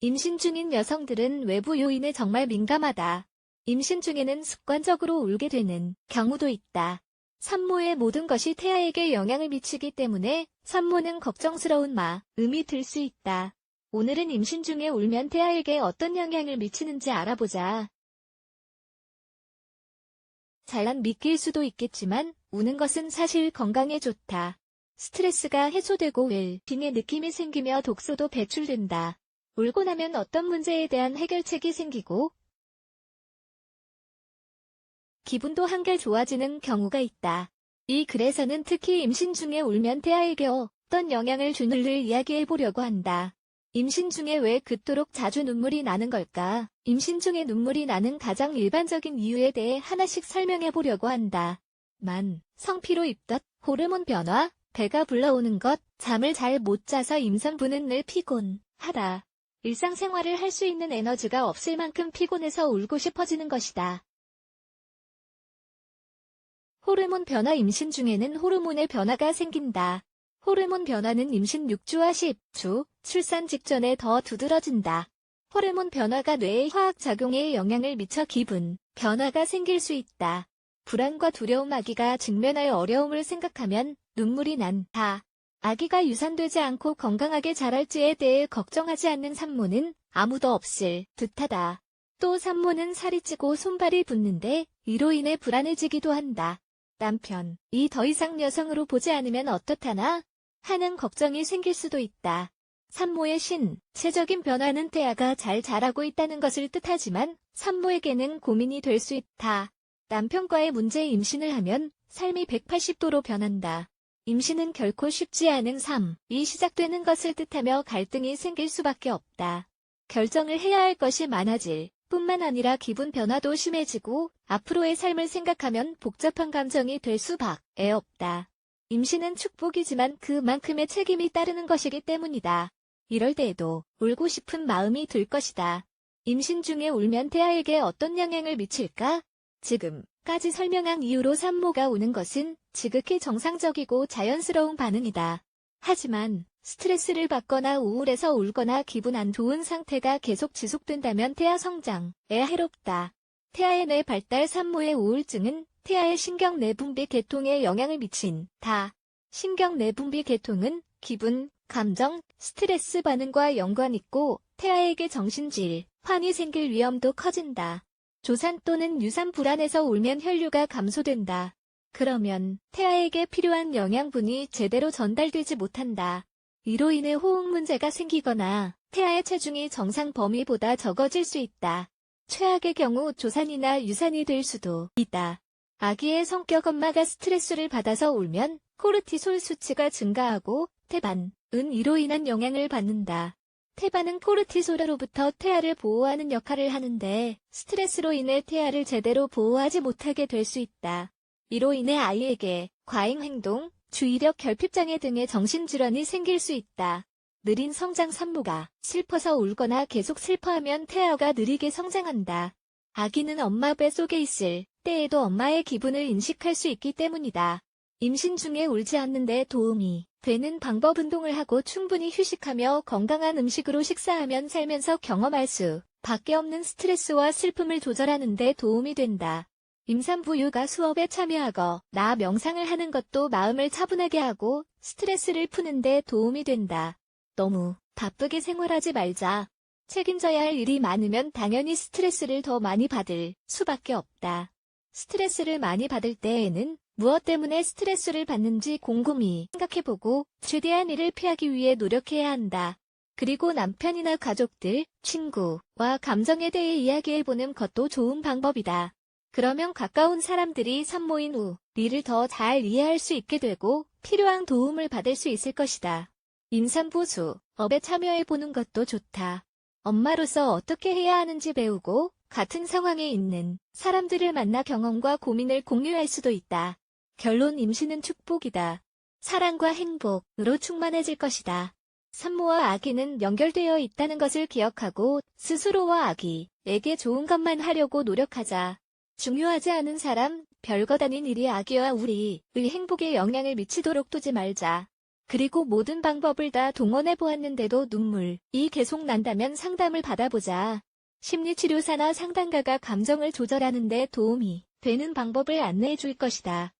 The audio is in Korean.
임신 중인 여성들은 외부 요인에 정말 민감하다. 임신 중에는 습관적으로 울게 되는 경우도 있다. 산모의 모든 것이 태아에게 영향을 미치기 때문에 산모는 걱정스러운 마음이 들 수 있다. 오늘은 임신 중에 울면 태아에게 어떤 영향을 미치는지 알아보자. 잘난 믿길 수도 있겠지만 우는 것은 사실 건강에 좋다. 스트레스가 해소되고 웰빙의 느낌이 생기며 독소도 배출된다. 울고 나면 어떤 문제에 대한 해결책이 생기고 기분도 한결 좋아지는 경우가 있다. 이 글에서는 특히 임신 중에 울면 태아에게 어떤 영향을 주는지를 이야기해보려고 한다. 임신 중에 왜 그토록 자주 눈물이 나는 걸까? 임신 중에 눈물이 나는 가장 일반적인 이유에 대해 하나씩 설명해보려고 한다. 성피로 입덧, 호르몬 변화, 배가 불러오는 것, 잠을 잘 못 자서 임산부는 늘 피곤하다. 일상생활을 할 수 있는 에너지가 없을 만큼 피곤해서 울고 싶어지는 것이다. 호르몬 변화. 임신 중에는 호르몬의 변화가 생긴다. 호르몬 변화는 임신 6주와 10주, 출산 직전에 더 두드러진다. 호르몬 변화가 뇌의 화학작용에 영향을 미쳐 기분 변화가 생길 수 있다. 불안과 두려움. 아기가 직면할 어려움을 생각하면 눈물이 난다. 아기가 유산되지 않고 건강하게 자랄지에 대해 걱정하지 않는 산모는 아무도 없을 듯하다. 또 산모는 살이 찌고 손발이 붓는데 이로 인해 불안해지기도 한다. 남편이 더 이상 여성으로 보지 않으면 어떡하나 하는 걱정이 생길 수도 있다. 산모의 신체적인 변화는 태아가 잘 자라고 있다는 것을 뜻하지만 산모에게는 고민이 될 수 있다. 남편과의 문제. 임신을 하면 삶이 180도로 변한다. 임신은 결코 쉽지 않은 삶이 시작되는 것을 뜻하며 갈등이 생길 수밖에 없다. 결정을 해야 할 것이 많아질 뿐만 아니라 기분 변화도 심해지고 앞으로의 삶을 생각하면 복잡한 감정이 될 수밖에 없다. 임신은 축복이지만 그만큼의 책임이 따르는 것이기 때문이다. 이럴 때에도 울고 싶은 마음이 들 것이다. 임신 중에 울면 태아에게 어떤 영향을 미칠까? 지금까지 설명한 이유로 산모가 우는 것은 지극히 정상적이고 자연스러운 반응이다. 하지만 스트레스를 받거나 우울해서 울거나 기분 안 좋은 상태가 계속 지속된다면 태아 성장에 해롭다. 태아의 뇌 발달. 산모의 우울증은 태아의 신경내분비 계통에 영향을 미친다. 신경내분비 계통은 기분, 감정, 스트레스 반응과 연관 있고 태아에게 정신질환이 생길 위험도 커진다. 조산 또는 유산 불안해서 울면 혈류가 감소된다. 그러면 태아에게 필요한 영양분이 제대로 전달되지 못한다. 이로 인해 호흡 문제가 생기거나 태아의 체중이 정상 범위보다 적어질 수 있다. 최악의 경우 조산이나 유산이 될 수도 있다. 아기의 성격. 엄마가 스트레스를 받아서 울면 코르티솔 수치가 증가하고 태반은 이로 인한 영향을 받는다. 태반은 코르티솔로부터 태아를 보호하는 역할을 하는데 스트레스로 인해 태아를 제대로 보호하지 못하게 될 수 있다. 이로 인해 아이에게 과잉행동, 주의력 결핍장애 등의 정신질환이 생길 수 있다. 느린 성장. 산모가 슬퍼서 울거나 계속 슬퍼하면 태아가 느리게 성장한다. 아기는 엄마 배 속에 있을 때에도 엄마의 기분을 인식할 수 있기 때문이다. 임신 중에 울지 않는데 도움이 되는 방법. 운동을 하고 충분히 휴식하며 건강한 음식으로 식사하면 살면서 경험할 수밖에 없는 스트레스와 슬픔을 조절하는 데 도움이 된다. 임산부 요가 수업에 참여하거나 명상을 하는 것도 마음을 차분하게 하고 스트레스를 푸는 데 도움이 된다. 너무 바쁘게 생활하지 말자. 책임져야 할 일이 많으면 당연히 스트레스를 더 많이 받을 수밖에 없다. 스트레스를 많이 받을 때에는 무엇 때문에 스트레스를 받는지 곰곰이 생각해보고 최대한 이를 피하기 위해 노력해야 한다. 그리고 남편이나 가족들, 친구와 감정에 대해 이야기해보는 것도 좋은 방법이다. 그러면 가까운 사람들이 산모인 우리를 더 잘 이해할 수 있게 되고 필요한 도움을 받을 수 있을 것이다. 임산부 수업에 참여해보는 것도 좋다. 엄마로서 어떻게 해야 하는지 배우고 같은 상황에 있는 사람들을 만나 경험과 고민을 공유할 수도 있다. 결론. 임신은 축복이다. 사랑과 행복으로 충만해질 것이다. 산모와 아기는 연결되어 있다는 것을 기억하고 스스로와 아기에게 좋은 것만 하려고 노력하자. 중요하지 않은 사람, 별것 아닌 일이 아기와 우리의 행복에 영향을 미치도록 두지 말자. 그리고 모든 방법을 다 동원해 보았는데도 눈물이 계속 난다면 상담을 받아보자. 심리치료사나 상담가가 감정을 조절하는 데 도움이 되는 방법을 안내해 줄 것이다.